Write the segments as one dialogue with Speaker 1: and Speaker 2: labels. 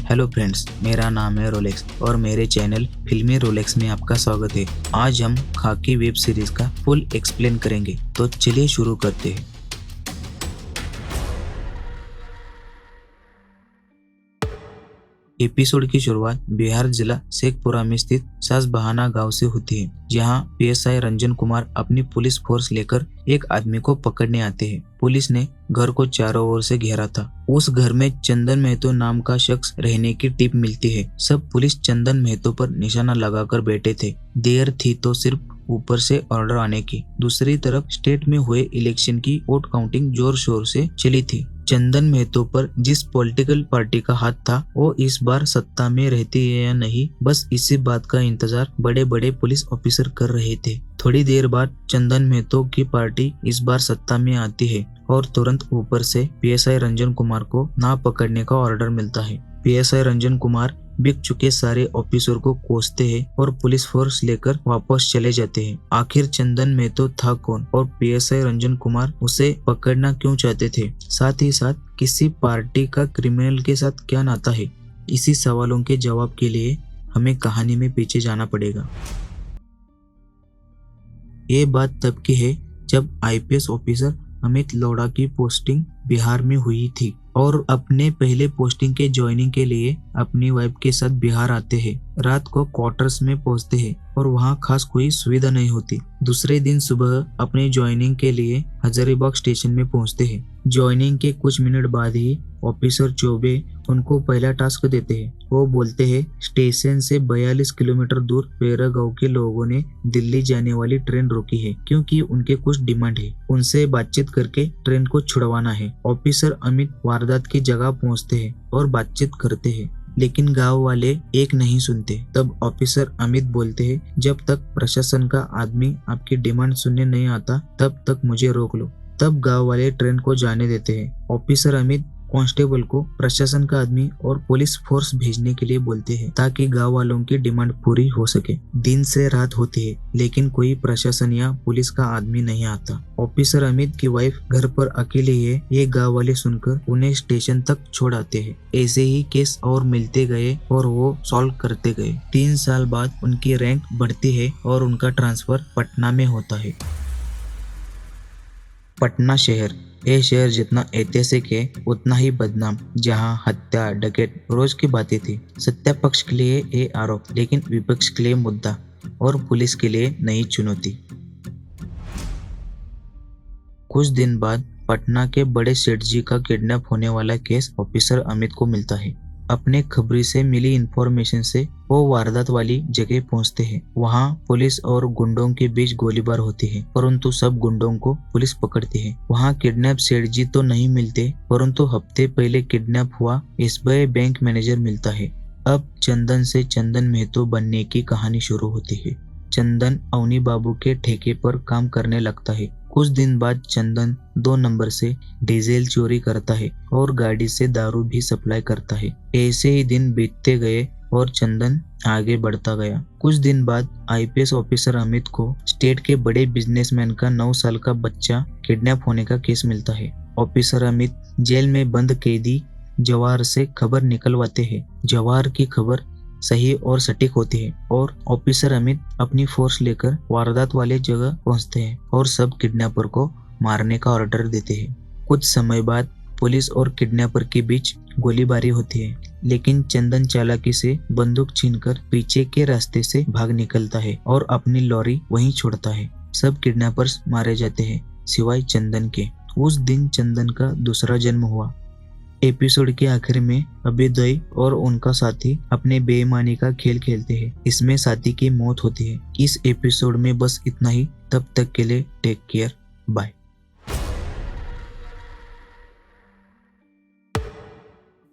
Speaker 1: Hello friends, मेरा नाम है रोलेक्स और मेरे चैनल फिल्मी रोलेक्स में आपका स्वागत है। आज हम खाकी वेब सीरीज का फुल एक्सप्लेन करेंगे, तो चलिए शुरू करते हैं। एपिसोड की शुरुआत बिहार जिला शेखपुरा में स्थित सासबहाना गांव से होती है, जहां पीएसआई रंजन कुमार अपनी पुलिस फोर्स लेकर एक आदमी को पकड़ने आते हैं। पुलिस ने घर को चारों ओर से घेरा था। उस घर में चंदन महतो नाम का शख्स रहने की टिप मिलती है। सब पुलिस चंदन महतो पर निशाना लगाकर बैठे थे। देर थी तो सिर्फ ऊपर से ऑर्डर आने की। दूसरी तरफ स्टेट में हुए इलेक्शन की वोट काउंटिंग जोर शोर से चली थी। चंदन महतो पर जिस पॉलिटिकल पार्टी का हाथ था, वो इस बार सत्ता में रहती है या नहीं, बस इसी बात का इंतजार बड़े बड़े पुलिस ऑफिसर कर रहे थे। थोड़ी देर बाद चंदन महतो की पार्टी इस बार सत्ता में आती है और तुरंत ऊपर से पीएसआई रंजन कुमार को ना पकड़ने का ऑर्डर मिलता है। पीएसआई रंजन कुमार बिक चुके सारे ऑफिसर को कोसते हैं और पुलिस फोर्स लेकर वापस चले जाते हैं। आखिर चंदन महतो था कौन और पीएसआई रंजन कुमार उसे पकड़ना क्यों चाहते थे? साथ ही साथ किसी पार्टी का क्रिमिनल के साथ क्या नाता है? इसी सवालों के जवाब के लिए हमें कहानी में पीछे जाना पड़ेगा। ये बात तब की है जब आईपीएस ऑफिसर अमित लोढ़ा की पोस्टिंग बिहार में हुई थी और अपने पहले पोस्टिंग के ज्वाइनिंग के लिए अपनी वाइफ के साथ बिहार आते हैं। रात को क्वार्टर्स में पहुंचते हैं और वहां खास कोई सुविधा नहीं होती। दूसरे दिन सुबह अपने ज्वाइनिंग के लिए हजारीबाग स्टेशन में पहुंचते हैं। ज्वाइनिंग के कुछ मिनट बाद ही ऑफिसर चौबे उनको पहला टास्क देते हैं। वो बोलते हैं, स्टेशन से 42 किलोमीटर दूर पेरा गांव के लोगों ने दिल्ली जाने वाली ट्रेन रोकी है क्योंकि उनके कुछ डिमांड है। उनसे बातचीत करके ट्रेन को छुड़वाना है। ऑफिसर अमित वारदात की जगह पहुंचते हैं और बातचीत करते हैं, लेकिन गांव वाले एक नहीं सुनते। तब ऑफिसर अमित बोलते हैं, जब तक प्रशासन का आदमी आपकी डिमांड सुनने नहीं आता तब तक मुझे रोक लो। तब गांव वाले ट्रेन को जाने देते हैं। ऑफिसर अमित कांस्टेबल को प्रशासन का आदमी और पुलिस फोर्स भेजने के लिए बोलते हैं ताकि गांव वालों की डिमांड पूरी हो सके। दिन से रात होती है लेकिन कोई प्रशासन या पुलिस का आदमी नहीं आता। ऑफिसर अमित की वाइफ घर पर अकेली है, ये गांव वाले सुनकर उन्हें स्टेशन तक छोड़ आते हैं। ऐसे ही केस और मिलते गए और वो सॉल्व करते गए। 3 साल बाद उनकी रैंक बढ़ती है और उनका ट्रांसफर पटना में होता है। पटना शहर, ये शहर जितना ऐतिहासिक है उतना ही बदनाम, जहां हत्या डकैत रोज की बातें थी। सत्ता पक्ष के लिए ये आरोप, लेकिन विपक्ष के लिए मुद्दा और पुलिस के लिए नई चुनौती। कुछ दिन बाद पटना के बड़े सेठ जी का किडनैप होने वाला केस ऑफिसर अमित को मिलता है। अपने खबरी से मिली इंफॉर्मेशन से वो वारदात वाली जगह पहुंचते हैं। वहां पुलिस और गुंडों के बीच गोलीबार होती है, परंतु सब गुंडों को पुलिस पकड़ती है। वहां किडनैप सेठ जी तो नहीं मिलते, परंतु हफ्ते पहले किडनैप हुआ एसबीआई बैंक मैनेजर मिलता है। अब चंदन से चंदन महतो बनने की कहानी शुरू होती है। चंदन अवनी बाबू के ठेके पर काम करने लगता है। कुछ दिन बाद चंदन 2 नंबर से डीजल चोरी करता है और गाड़ी से दारू भी सप्लाई करता है। ऐसे ही दिन बीतते गए और चंदन आगे बढ़ता गया। कुछ दिन बाद आईपीएस ऑफिसर अमित को स्टेट के बड़े बिजनेसमैन का 9 साल का बच्चा किडनैप होने का केस मिलता है। ऑफिसर अमित जेल में बंद कैदी जवाहर से खबर निकलवाते हैं। जवाहर की खबर सही और सटीक होती है और ऑफिसर अमित अपनी फोर्स लेकर वारदात वाले जगह पहुंचते हैं और सब किडनैपर को मारने का ऑर्डर देते हैं। कुछ समय बाद पुलिस और किडनैपर के बीच गोलीबारी होती है, लेकिन चंदन चालाकी से बंदूक छीनकर पीछे के रास्ते से भाग निकलता है और अपनी लॉरी वहीं छोड़ता है। सब किडनैपर्स मारे जाते हैं सिवाय चंदन के। उस दिन चंदन का दूसरा जन्म हुआ। एपिसोड के आखिर में अभ्युदय और उनका साथी अपने बेईमानी का खेल खेलते हैं। इसमें साथी की मौत होती है। इस एपिसोड में बस इतना ही। तब तक के लिए टेक केयर, बाय।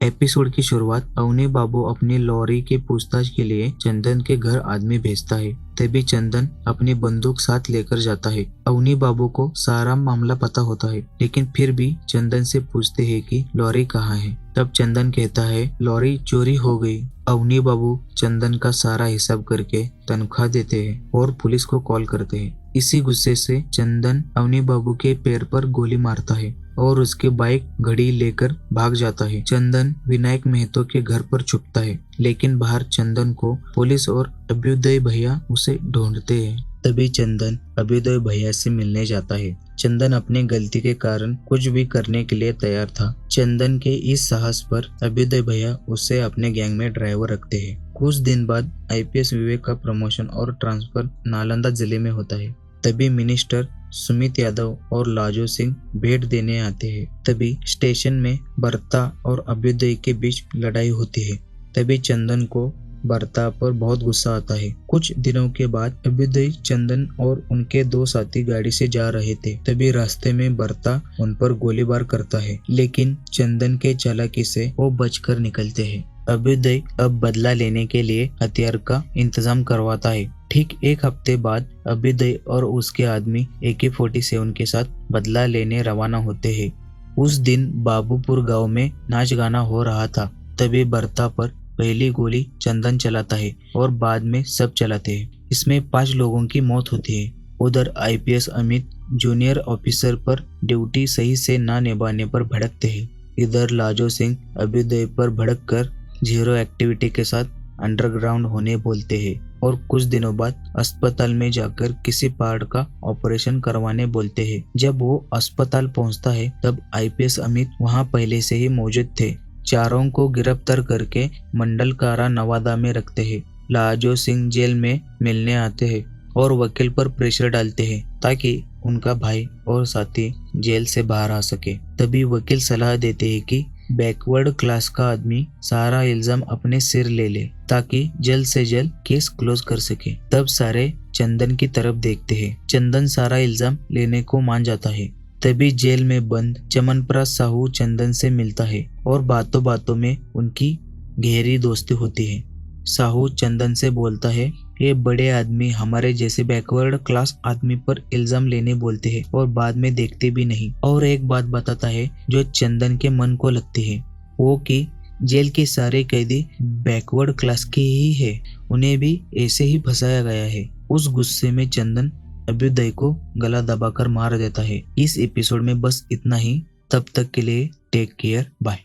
Speaker 1: एपिसोड की शुरुआत अवनी बाबू अपनी लॉरी के पूछताछ के लिए चंदन के घर आदमी भेजता है। तभी चंदन अपनी बंदूक साथ लेकर जाता है। अवनी बाबू को सारा मामला पता होता है, लेकिन फिर भी चंदन से पूछते हैं कि लॉरी कहाँ है। तब चंदन कहता है, लॉरी चोरी हो गई। अवनी बाबू चंदन का सारा हिसाब करके तनख्वाह देते हैं और पुलिस को कॉल करते हैं। इसी गुस्से से चंदन अवनी बाबू के पैर पर गोली मारता है। और उसकी बाइक घड़ी लेकर भाग जाता है। चंदन विनायक महतो के घर पर छुपता है, लेकिन बाहर चंदन को पुलिस और अभ्युदय भैया उसे ढूंढते हैं। तभी चंदन अभ्युदय भैया से मिलने जाता है। चंदन अपनी गलती के कारण कुछ भी करने के लिए तैयार था। चंदन के इस साहस पर अभ्युदय भैया उसे अपने गैंग में ड्राइवर रखते हैं। कुछ दिन बाद आईपीएस विवेक का प्रमोशन और ट्रांसफर नालंदा जिले में होता है। तभी मिनिस्टर सुमित यादव और लाजो सिंह भेंट देने आते हैं। तभी स्टेशन में बर्ता और अभ्युदय के बीच लड़ाई होती है। तभी चंदन को बर्ता पर बहुत गुस्सा आता है। कुछ दिनों के बाद अभ्युदय, चंदन और उनके 2 साथी गाड़ी से जा रहे थे। तभी रास्ते में बर्ता उन पर गोलीबार करता है, लेकिन चंदन के चालाकी से वो बचकर निकलते हैं। अभ्युदय अब बदला लेने के लिए हथियार का इंतजाम करवाता है। ठीक 1 हफ्ते बाद अभ्युदय और उसके आदमी AK-47 के साथ बदला लेने रवाना होते हैं। उस दिन बाबूपुर गांव में नाच गाना हो रहा था। तभी बर्ता पर पहली गोली चंदन चलाता है और बाद में सब चलाते हैं। इसमें 5 लोगों की मौत होती है। उधर आईपीएस अमित जूनियर ऑफिसर पर ड्यूटी सही से ना निभाने पर भड़कते हैं। इधर लाजो सिंह अभ्युदय पर भड़क कर जीरो एक्टिविटी के साथ अंडरग्राउंड होने बोलते हैं और कुछ दिनों बाद अस्पताल में जाकर किसी पार्ट का ऑपरेशन करवाने बोलते हैं। जब वो अस्पताल पहुंचता है तब आईपीएस अमित वहां पहले से ही मौजूद थे। चारों को गिरफ्तार करके मंडल कारा नवादा में रखते हैं। लाजो सिंह जेल में मिलने आते हैं और वकील पर प्रेशर डालते हैं ताकि उनका भाई और साथी जेल से बाहर आ सके। तभी वकील सलाह देते हैं कि बैकवर्ड क्लास का आदमी सारा इल्जाम अपने सिर ले ले ताकि जल्द से जल्द केस क्लोज कर सके। तब सारे चंदन की तरफ देखते हैं। चंदन सारा इल्जाम लेने को मान जाता है। तभी जेल में बंद चमनप्रास साहू चंदन से मिलता है और बातों बातों में उनकी गहरी दोस्ती होती है। साहू चंदन से बोलता है, ये बड़े आदमी हमारे जैसे बैकवर्ड क्लास आदमी पर इल्जाम लेने बोलते हैं और बाद में देखते भी नहीं। और एक बात बताता है जो चंदन के मन को लगती है, वो कि जेल के सारे कैदी बैकवर्ड क्लास के ही है, उन्हें भी ऐसे ही फंसाया गया है। उस गुस्से में चंदन अभ्युदय को गला दबाकर मार देता है। इस एपिसोड में बस इतना ही। तब तक के लिए टेक केयर, बाय।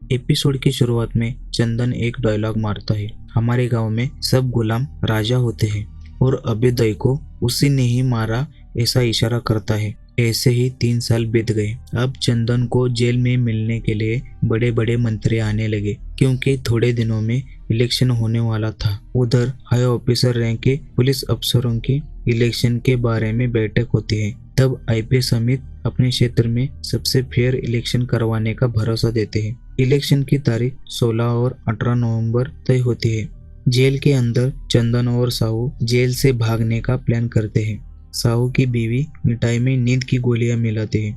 Speaker 1: एपिसोड की शुरुआत में चंदन एक डायलॉग मारता है, हमारे गांव में सब गुलाम राजा होते हैं, और अभ्युदय को उसी ने ही मारा ऐसा इशारा करता है। ऐसे ही 3 साल बीत गए। अब चंदन को जेल में मिलने के लिए बड़े बड़े मंत्री आने लगे क्योंकि थोड़े दिनों में इलेक्शन होने वाला था। उधर हाई ऑफिसर रैंक के पुलिस अफसरों की इलेक्शन के बारे में बैठक होती है। तब आईपीएस अमित अपने क्षेत्र में सबसे फेयर इलेक्शन करवाने का भरोसा देते हैं। इलेक्शन की तारीख 16 और 18 नवंबर तय होती है। जेल के अंदर चंदन और साहू जेल से भागने का प्लान करते हैं। साहू की बीवी मिठाई में नींद की गोलियां मिलाती है।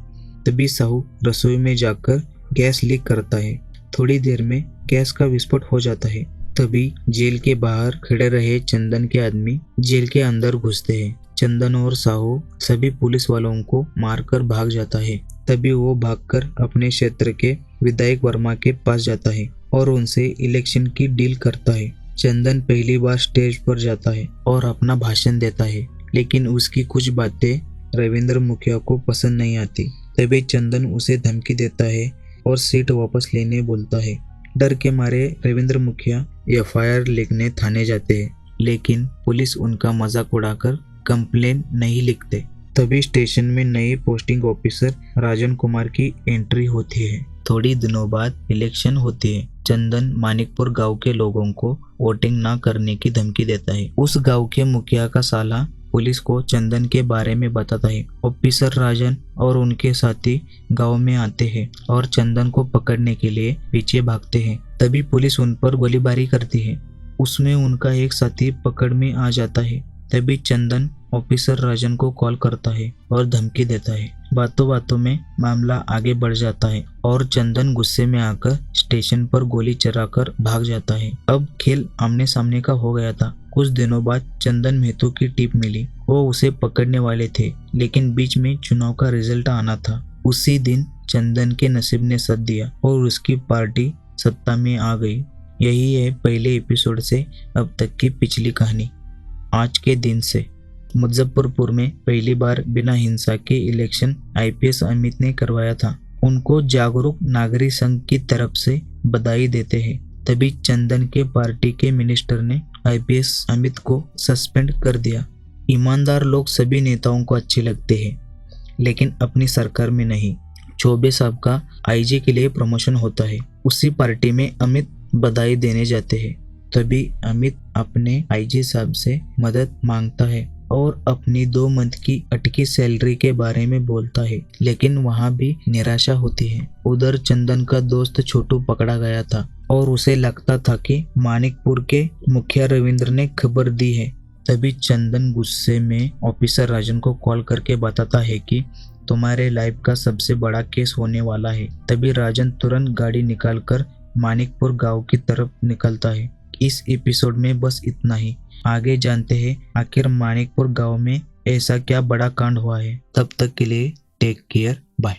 Speaker 1: तभी साहू रसोई में जाकर गैस लीक करता है। थोड़ी देर में गैस का विस्फोट हो जाता है। तभी जेल के बाहर खड़े रहे चंदन के आदमी जेल के अंदर घुसते हैं। चंदन और साहू सभी पुलिस वालों को मारकर भाग जाता है। तभी वो भागकर अपने क्षेत्र के विधायक वर्मा के पास जाता है और उनसे इलेक्शन की डील करता है। चंदन पहली बार स्टेज पर जाता है और अपना भाषण देता है, लेकिन उसकी कुछ बातें रविंद्र मुखिया को पसंद नहीं आती। तभी चंदन उसे धमकी देता है और सीट वापस लेने बोलता है। डर के मारे रविंद्र मुखिया FIR लिखने थाने जाते हैं, लेकिन पुलिस उनका मजाक उड़ाकर कंप्लेन नहीं लिखते। तभी स्टेशन में नए पोस्टिंग ऑफिसर राजन कुमार की एंट्री होती है। थोड़ी दिनों बाद इलेक्शन होती है। चंदन मानिकपुर गांव के लोगों को वोटिंग ना करने की धमकी देता है। उस गांव के मुखिया का साला पुलिस को चंदन के बारे में बताता है। ऑफिसर राजन और उनके साथी गांव में आते हैं और चंदन को पकड़ने के लिए पीछे भागते हैं। तभी पुलिस उन पर गोलीबारी करती है। उसमें उनका एक साथी पकड़ में आ जाता है। तभी चंदन ऑफिसर राजन को कॉल करता है और धमकी देता है। बातों बातों में मामला आगे बढ़ जाता है और चंदन गुस्से में आकर स्टेशन पर गोली चलाकर भाग जाता है। अब खेल आमने सामने का हो गया था। कुछ दिनों बाद चंदन महतो की टिप मिली। वो उसे पकड़ने वाले थे, लेकिन बीच में चुनाव का रिजल्ट आना था। उसी दिन चंदन के नसीब ने साथ दिया और उसकी पार्टी सत्ता में आ गई। यही है पहले एपिसोड से अब तक की पिछली कहानी। आज के दिन से मुजफ्फरपुर में पहली बार बिना हिंसा के इलेक्शन आईपीएस अमित ने करवाया था। उनको जागरूक नागरिक संघ की तरफ से बधाई देते हैं। तभी चंदन के पार्टी के मिनिस्टर ने आईपीएस अमित को सस्पेंड कर दिया। ईमानदार लोग सभी नेताओं को अच्छे लगते हैं, लेकिन अपनी सरकार में नहीं। चौबे साहब का आईजी के लिए प्रमोशन होता है। उसी पार्टी में अमित बधाई देने जाते हैं। तभी अमित अपने आईजी साहब से मदद मांगता है और अपनी 2 मंथ की अटकी सैलरी के बारे में बोलता है, लेकिन वहाँ भी निराशा होती है। उधर चंदन का दोस्त छोटू पकड़ा गया था और उसे लगता था कि मानिकपुर के मुखिया रविंद्र ने खबर दी है। तभी चंदन गुस्से में ऑफिसर राजन को कॉल करके बताता है कि तुम्हारे लाइफ का सबसे बड़ा केस होने वाला है। तभी राजन तुरंत गाड़ी निकालकर मानिकपुर गांव की तरफ निकलता है। इस एपिसोड में बस इतना ही। आगे जानते हैं आखिर मानिकपुर गांव में ऐसा क्या बड़ा कांड हुआ है। तब तक के लिए टेक केयर, बाय।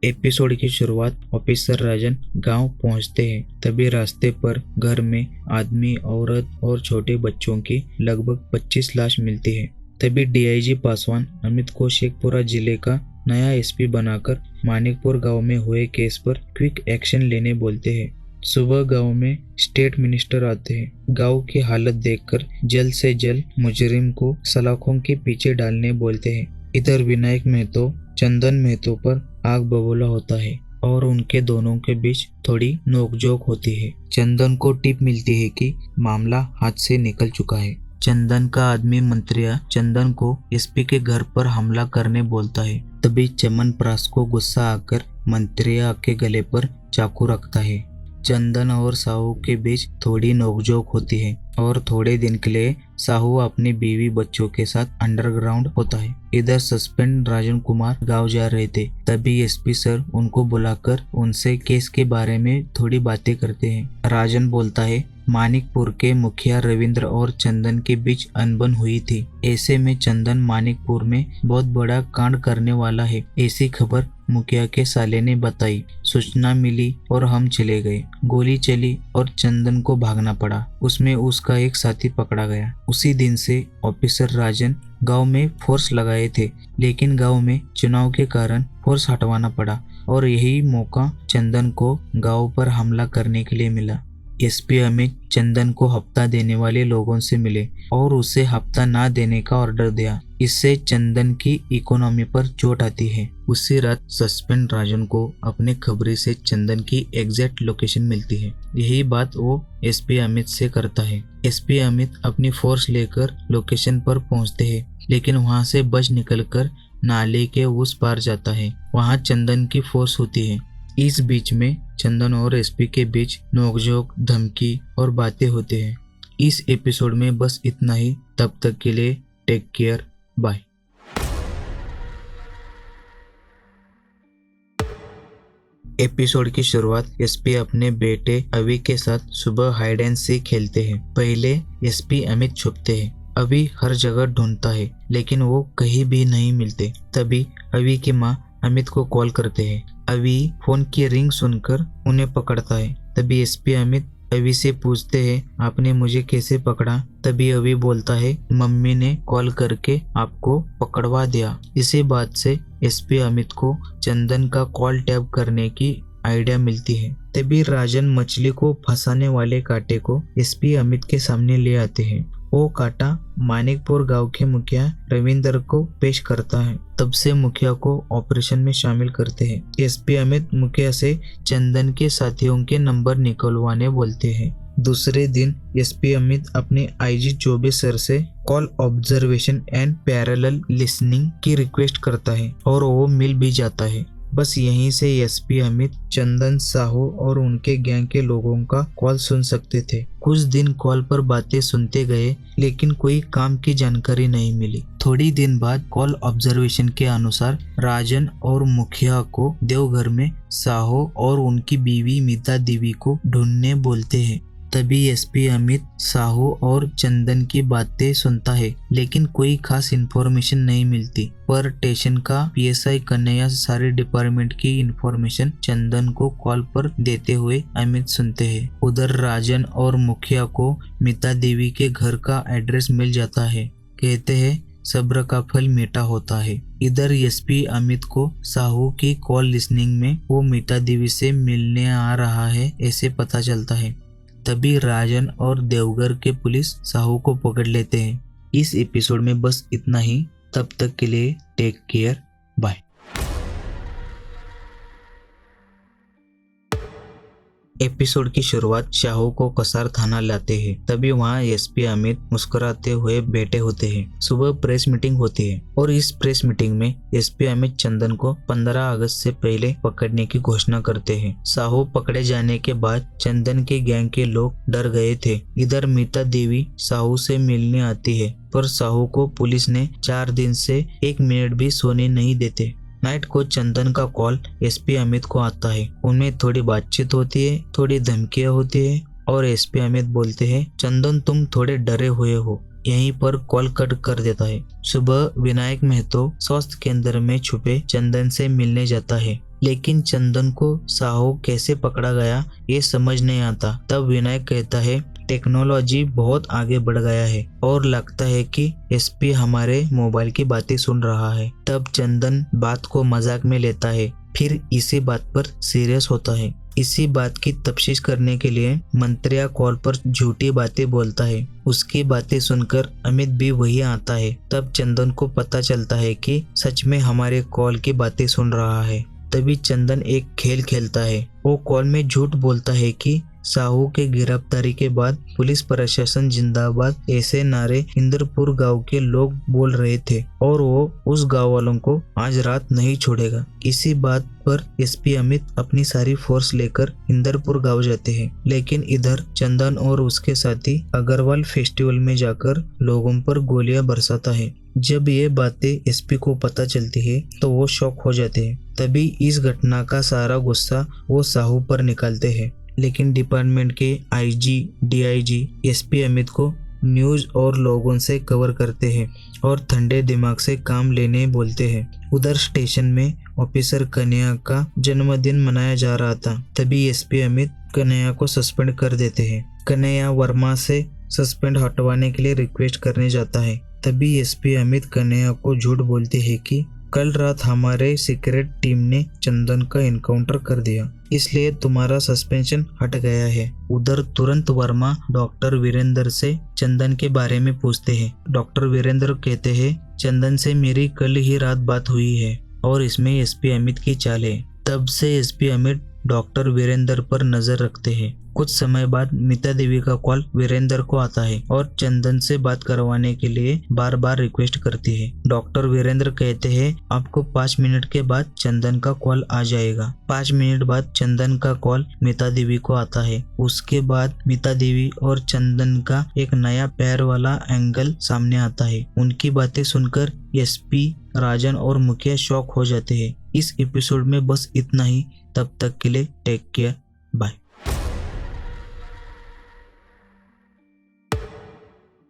Speaker 1: एपिसोड की शुरुआत ऑफिसर राजन गांव पहुंचते हैं। तभी रास्ते पर घर में आदमी, औरत और छोटे बच्चों की लगभग 25 लाश मिलती है। तभी डीआईजी पासवान अमित को शेखपुरा जिले का नया एसपी बनाकर मानिकपुर गांव में हुए केस पर क्विक एक्शन लेने बोलते हैं। सुबह गांव में स्टेट मिनिस्टर आते हैं। गांव की हालत देखकर जल्द से जल्द मुजरिम को सलाखों के पीछे डालने बोलते हैं। इधर विनायक महतो चंदन महतो पर आग बबूला होता है और उनके दोनों के बीच थोड़ी नोकझोंक होती है। चंदन को टिप मिलती है कि मामला हाथ से निकल चुका है। चंदन का आदमी मंत्रिया चंदन को एसपी के घर पर हमला करने बोलता है। तभी चमनप्रास को गुस्सा आकर मंत्रिया के गले पर चाकू रखता है। चंदन और साहू के बीच थोड़ी नोकझोंक होती है और थोड़े दिन के लिए साहू अपनी बीवी बच्चों के साथ अंडरग्राउंड होता है। इधर सस्पेंड राजन कुमार गांव जा रहे थे। तभी एसपी सर उनको बुलाकर उनसे केस के बारे में थोड़ी बातें करते हैं। राजन बोलता है मानिकपुर के मुखिया रविंद्र और चंदन के बीच अनबन हुई थी। ऐसे में चंदन मानिकपुर में बहुत बड़ा कांड करने वाला है, ऐसी खबर मुखिया के साले ने बताई। सूचना मिली और हम चले गए। गोली चली और चंदन को भागना पड़ा। उसमें उसका एक साथी पकड़ा गया। उसी दिन से ऑफिसर राजन गांव में फोर्स लगाए थे, लेकिन गांव में चुनाव के कारण फोर्स हटवाना पड़ा और यही मौका चंदन को गांव पर हमला करने के लिए मिला। एसपी अमित चंदन को हफ्ता देने वाले लोगों से मिले और उसे हफ्ता ना देने का ऑर्डर दिया। इससे चंदन की इकोनॉमी पर चोट आती है। उसी रात सस्पेंड राजन को अपने खबरी से चंदन की एग्जैक्ट लोकेशन मिलती है। यही बात वो एसपी अमित से करता है। एसपी अमित अपनी फोर्स लेकर लोकेशन पर पहुंचते हैं, लेकिन वहां से बच निकलकर नाले के उस पार जाता है। वहां चंदन की फोर्स होती है। इस बीच में चंदन और एसपी के बीच नोकझोंक, धमकी और बातें होते हैं। इस एपिसोड में बस इतना ही। तब तक के लिए टेक केयर, बाय। एपिसोड की शुरुआत एसपी अपने बेटे अवि के साथ सुबह हाइड एंड सीक खेलते हैं। पहले एसपी अमित छुपते हैं। अवि हर जगह ढूंढता है, लेकिन वो कहीं भी नहीं मिलते। तभी अवि की माँ अमित को कॉल करते हैं। अवि फोन की रिंग सुनकर उन्हें पकड़ता है। तभी एसपी अमित अवि से पूछते हैं, आपने मुझे कैसे पकड़ा? तभी अवि बोलता है, मम्मी ने कॉल करके आपको पकड़वा दिया। इसी बात से एसपी अमित को चंदन का कॉल टैप करने की आइडिया मिलती है। तभी राजन मछली को फंसाने वाले कांटे को एसपी अमित के सामने ले आते हैं। वो कांटा मानिकपुर गांव के मुखिया रविंद्र को पेश करता है। तब से मुखिया को ऑपरेशन में शामिल करते हैं। एसपी अमित मुखिया से चंदन के साथियों के नंबर निकलवाने बोलते हैं। दूसरे दिन एसपी अमित अपने आईजी चौबे सर से call observation and parallel listening की रिक्वेस्ट करता है और वो मिल भी जाता है। बस यहीं से एसपी अमित चंदन, साहू और उनके गैंग के लोगों का कॉल सुन सकते थे। कुछ दिन कॉल पर बातें सुनते गए, लेकिन कोई काम की जानकारी नहीं मिली। थोड़ी दिन बाद कॉल ऑब्जर्वेशन के अनुसार राजन और मुखिया को देवघर में साहू और उनकी बीवी मीता देवी को ढूंढने बोलते हैं। तभी एसपी अमित साहू और चंदन की बातें सुनता है, लेकिन कोई खास इन्फॉर्मेशन नहीं मिलती। पर स्टेशन का पीएसआई कन्हैया सारे डिपार्टमेंट की इन्फॉर्मेशन चंदन को कॉल पर देते हुए अमित सुनते हैं। उधर राजन और मुखिया को मीता देवी के घर का एड्रेस मिल जाता है। कहते हैं सब्र का फल मीठा होता है। इधर एसपी अमित को साहू की कॉल लिसनिंग में वो मीता देवी से मिलने आ रहा है ऐसे पता चलता है। तभी राजन और देवघर के पुलिस साहू को पकड़ लेते हैं। इस एपिसोड में बस इतना ही। तब तक के लिए टेक केयर, बाय। एपिसोड की शुरुआत शाहू को कसार थाना लाते हैं। तभी वहाँ एसपी अमित मुस्कुराते हुए बैठे होते हैं। सुबह प्रेस मीटिंग होती है और इस प्रेस मीटिंग में एसपी अमित चंदन को 15 अगस्त से पहले पकड़ने की घोषणा करते हैं। साहू पकड़े जाने के बाद चंदन के गैंग के लोग डर गए थे। इधर मीता देवी साहू से मिलने आती है, पर साहू को पुलिस ने 4 दिन से 1 मिनट भी सोने नहीं देते। नाइट को चंदन का कॉल एसपी अमित को आता है। उनमें थोड़ी बातचीत होती है, थोड़ी धमकियां होती है और एसपी अमित बोलते हैं चंदन तुम थोड़े डरे हुए हो। यहीं पर कॉल कट कर देता है। सुबह विनायक महतो स्वास्थ्य केंद्र में छुपे चंदन से मिलने जाता है, लेकिन चंदन को साहू कैसे पकड़ा गया ये समझ नहीं आता। तब विनायक कहता है टेक्नोलॉजी बहुत आगे बढ़ गया है और लगता है कि एसपी हमारे मोबाइल की बातें सुन रहा है। तब चंदन बात को मजाक में लेता है, फिर इसी बात पर सीरियस होता है। इसी बात की तफ्तीश करने के लिए मंत्रिया कॉल पर झूठी बातें बोलता है। उसकी बातें सुनकर अमित भी वही आता है। तब चंदन को पता चलता है कि सच में हमारे कॉल की बातें सुन रहा है। तभी चंदन एक खेल खेलता है। वो कॉल में झूठ बोलता है कि साहू के गिरफ्तारी के बाद पुलिस प्रशासन जिंदाबाद ऐसे नारे इंद्रपुर गांव के लोग बोल रहे थे और वो उस गांव वालों को आज रात नहीं छोड़ेगा। इसी बात पर एसपी अमित अपनी सारी फोर्स लेकर इंद्रपुर गांव जाते हैं, लेकिन इधर चंदन और उसके साथी अग्रवाल फेस्टिवल में जाकर लोगों पर गोलियां बरसाता है। जब ये बातें एसपी को पता चलती है तो वो शॉक हो जाते हैं। तभी इस घटना का सारा गुस्सा वो साहू पर निकालते हैं, लेकिन डिपार्टमेंट के आईजी, डीआईजी एसपी अमित को न्यूज और लोगों से कवर करते हैं और ठंडे दिमाग से काम लेने बोलते हैं। उधर स्टेशन में ऑफिसर कन्हैया का जन्मदिन मनाया जा रहा था। तभी एसपी अमित कन्हैया को सस्पेंड कर देते हैं। कन्हैया वर्मा से सस्पेंड हटवाने के लिए रिक्वेस्ट करने जाता है। तभी एसपी अमित कन्हैया को झूठ बोलते हैं कि कल रात हमारे सीक्रेट टीम ने चंदन का एनकाउंटर कर दिया, इसलिए तुम्हारा सस्पेंशन हट गया है। उधर तुरंत वर्मा डॉक्टर वीरेंद्र से चंदन के बारे में पूछते हैं। डॉक्टर वीरेंद्र कहते हैं चंदन से मेरी कल ही रात बात हुई है और इसमें एसपी अमित की चाल है। तब से एसपी अमित डॉक्टर वीरेंद्र पर नजर रखते हैं। कुछ समय बाद मीता देवी का कॉल वीरेंद्र को आता है और चंदन से बात करवाने के लिए बार बार रिक्वेस्ट करती है। डॉक्टर वीरेंद्र कहते हैं आपको 5 मिनट के बाद चंदन का कॉल आ जाएगा। 5 मिनट बाद चंदन का कॉल मीता देवी को आता है। उसके बाद मीता देवी और चंदन का एक नया पैर वाला एंगल सामने आता है। उनकी बातें सुनकर एसपी, राजन और मुखिया शॉक हो जाते हैं। इस एपिसोड में बस इतना ही। तब तक के लिए टेक केयर, बाय।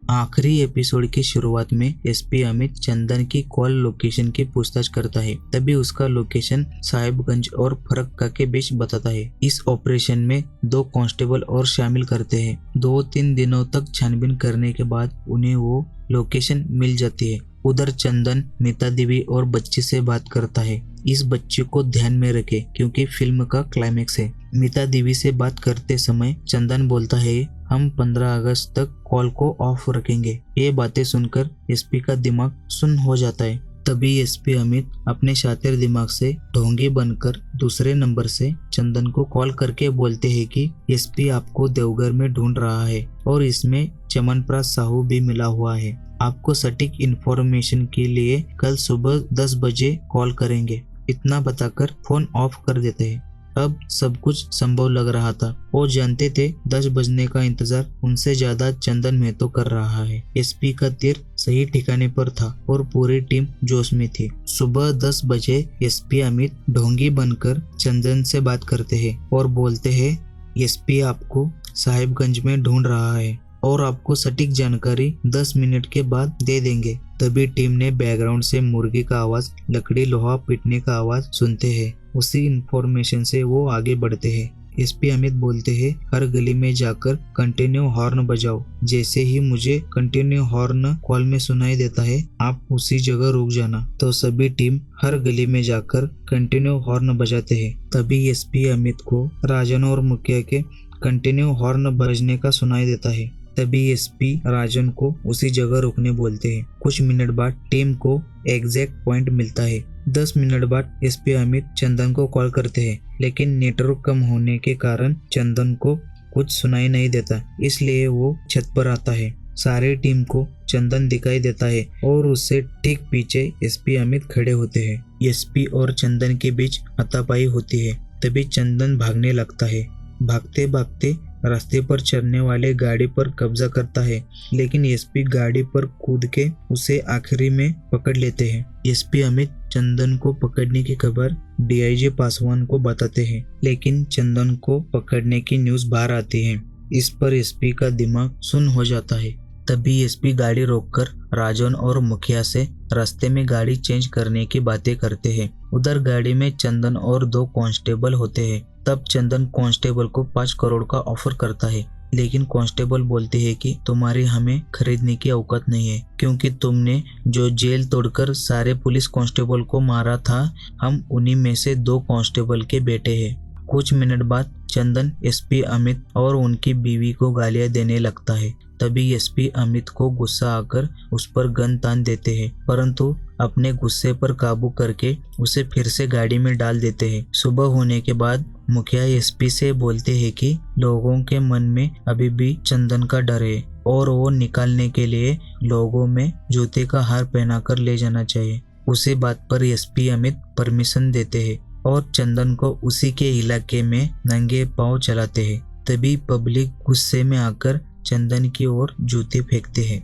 Speaker 1: आखिरी एपिसोड की शुरुआत में एसपी अमित चंदन की कॉल लोकेशन की पूछताछ करता है। तभी उसका लोकेशन साहिबगंज और फरक्का के बीच बताता है। इस ऑपरेशन में 2 कांस्टेबल और शामिल करते हैं। 2-3 दिनों तक छानबीन करने के बाद उन्हें वो लोकेशन मिल जाती है। उधर चंदन मीता देवी और बच्ची से बात करता है। इस बच्ची को ध्यान में रखे क्योंकि फिल्म का क्लाइमेक्स है। मीता देवी से बात करते समय चंदन बोलता है हम 15 अगस्त तक कॉल को ऑफ रखेंगे। ये बातें सुनकर एसपी का दिमाग सुन्न हो जाता है। तभी एसपी अमित अपने शातिर दिमाग से ढोंगी बनकर दूसरे नंबर से चंदन को कॉल करके बोलते हैं कि एसपी आपको देवघर में ढूंढ रहा है और इसमें चमनप्रास साहू भी मिला हुआ है। आपको सटीक इन्फॉर्मेशन के लिए कल सुबह 10 बजे कॉल करेंगे। इतना बताकर फोन ऑफ कर देते हैं। अब सब कुछ संभव लग रहा था। वो जानते थे 10 बजने का इंतजार उनसे ज्यादा चंदन महतो कर रहा है। एसपी का तीर सही ठिकाने पर था और पूरी टीम जोश में थी। सुबह 10 बजे एसपी अमित ढोंगी बनकर चंदन से बात करते हैं और बोलते हैं एसपी आपको साहिबगंज में ढूंढ रहा है और आपको सटीक जानकारी 10 मिनट के बाद दे देंगे। तभी टीम ने बैकग्राउंड से मुर्गी का आवाज, लकड़ी लोहा पीटने का आवाज सुनते हैं। उसी इंफॉर्मेशन से वो आगे बढ़ते हैं। एसपी अमित बोलते हैं, हर गली में जाकर कंटिन्यू हॉर्न बजाओ। जैसे ही मुझे कंटिन्यू हॉर्न कॉल में सुनाई देता है, आप उसी जगह रुक जाना। तो सभी टीम हर गली में जाकर कंटिन्यू हॉर्न बजाते हैं। तभी एसपी अमित को राजन और मुखिया के कंटिन्यू हॉर्न बजने का सुनाई देता है। तभी एसपी राजन को उसी जगह रुकने बोलते हैं। कुछ मिनट बाद टीम को एग्जैक्ट पॉइंट मिलता है। 10 मिनट बाद एसपी अमित चंदन को कॉल करते हैं, लेकिन नेटवर्क कम होने के कारण चंदन को कुछ सुनाई नहीं देता, इसलिए वो छत पर आता है। सारी टीम को चंदन दिखाई देता है और उससे ठीक पीछे एसपी अमित खड़े होते हैं। एसपी और चंदन के बीच हाथापाई होती है। तभी चंदन भागने लगता है। भागते भागते रास्ते पर चलने वाले गाड़ी पर कब्जा करता है, लेकिन एसपी गाड़ी पर कूद के उसे आखिरी में पकड़ लेते हैं। एसपी अमित चंदन को पकड़ने की खबर डीआईजी पासवान को बताते हैं, लेकिन चंदन को पकड़ने की न्यूज़ बाहर आती है। इस पर एसपी का दिमाग सुन्न हो जाता है। तभी एसपी गाड़ी रोककर राजन और मुखिया से रास्ते में गाड़ी चेंज करने की बातें करते हैं। उधर गाड़ी में चंदन और 2 कांस्टेबल होते हैं। तब चंदन कांस्टेबल को 5 करोड़ का ऑफर करता है, लेकिन कांस्टेबल बोलते हैं कि तुम्हारी हमें खरीदने की औकात नहीं है, क्योंकि तुमने जो जेल तोड़कर सारे पुलिस कांस्टेबल को मारा था, हम उन्हीं में से 2 कांस्टेबल के बेटे हैं। कुछ मिनट बाद चंदन एसपी अमित और उनकी बीवी को गालियां देने लगता है। तभी एसपी अमित को गुस्सा आकर उस पर गन तान देते हैं, परंतु अपने गुस्से पर काबू करके उसे फिर से गाड़ी में डाल देते हैं। सुबह होने के बाद मुखिया एसपी से बोलते हैं कि लोगों के मन में अभी भी चंदन का डर है और वो निकालने के लिए लोगों में जूते का हार पहनाकर ले जाना चाहिए। उसी बात पर एसपी अमित परमिशन देते हैं और चंदन को उसी के इलाके में नंगे पांव चलाते हैं। तभी पब्लिक गुस्से में आकर चंदन की ओर जूते फेंकते हैं।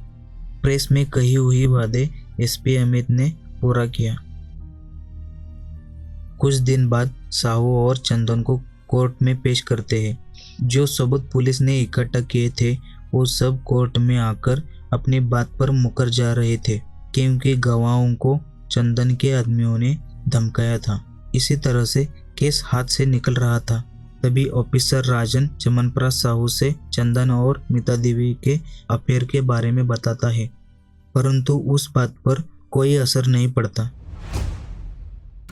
Speaker 1: प्रेस में कही हुई वादे एसपी अमित ने पूरा किया। कुछ दिन बाद साहू और चंदन को कोर्ट में पेश करते हैं। जो सबूत पुलिस ने इकट्ठा किए थे, वो सब कोर्ट में आकर अपनी बात पर मुकर जा रहे थे, क्योंकि गवाहों को चंदन के आदमियों ने धमकाया था। इसी तरह से केस हाथ से निकल रहा था। तभी ऑफिसर राजन चमनप्रास साहू से चंदन और मीता देवी के अफेयर के बारे में बताता है, परंतु उस बात पर कोई असर नहीं पड़ता।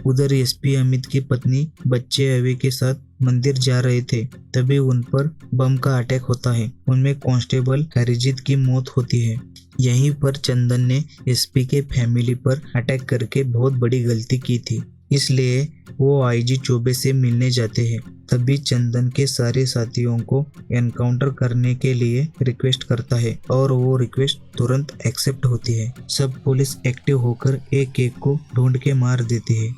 Speaker 1: उधर एसपी अमित की पत्नी बच्चे अवी के साथ मंदिर जा रहे थे। तभी उन पर बम का अटैक होता है। उनमें कांस्टेबल हरिजीत की मौत होती है। यहीं पर चंदन ने एसपी के फैमिली पर अटैक करके बहुत बड़ी गलती की थी, इसलिए वो आईजी चौबे से मिलने जाते हैं। तभी चंदन के सारे साथियों को एनकाउंटर करने के लिए रिक्वेस्ट करता है और वो रिक्वेस्ट तुरंत एक्सेप्ट होती है। सब पुलिस एक्टिव होकर एक एक को ढूंढ के मार देती है।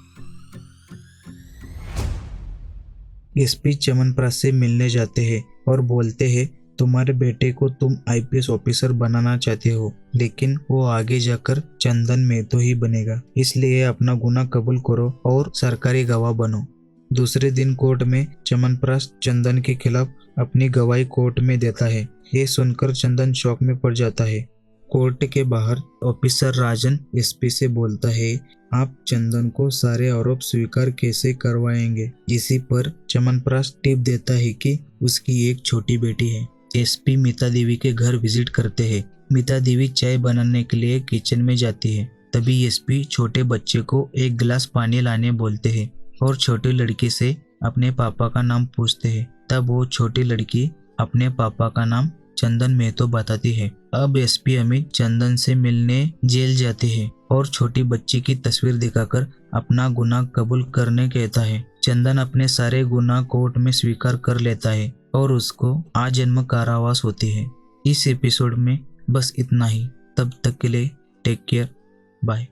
Speaker 1: एसपी चमनप्रास से मिलने जाते हैं और बोलते हैं, तुम्हारे बेटे को तुम आईपीएस ऑफिसर बनाना चाहते हो, लेकिन वो आगे जाकर चंदन मेहतो ही बनेगा, इसलिए अपना गुनाह कबूल करो और सरकारी गवाह बनो। दूसरे दिन कोर्ट में चमनप्रास चंदन के खिलाफ अपनी गवाही कोर्ट में देता है। ये सुनकर चंदन शॉक में पड़ जाता है। कोर्ट के बाहर ऑफिसर राजन एसपी से बोलता है, आप चंदन को सारे आरोप स्वीकार कैसे करवाएंगे। इसी पर चमनप्रास टिप देता है कि उसकी एक छोटी बेटी है। एसपी मीता देवी के घर विजिट करते हैं। मीता देवी चाय बनाने के लिए किचन में जाती है। तभी एसपी छोटे बच्चे को एक गिलास पानी लाने बोलते हैं और छोटी लड़की से अपने पापा का नाम पूछते हैं। तब वो छोटी लड़की अपने पापा का नाम चंदन मेहतो बताती है। अब एसपी अमित चंदन से मिलने जेल जाते हैं और छोटी बच्ची की तस्वीर दिखाकर अपना गुनाह कबूल करने कहता है। चंदन अपने सारे गुनाह कोर्ट में स्वीकार कर लेता है और उसको आजन्म कारावास होती है। इस एपिसोड में बस इतना ही। तब तक के लिए टेक केयर, बाय।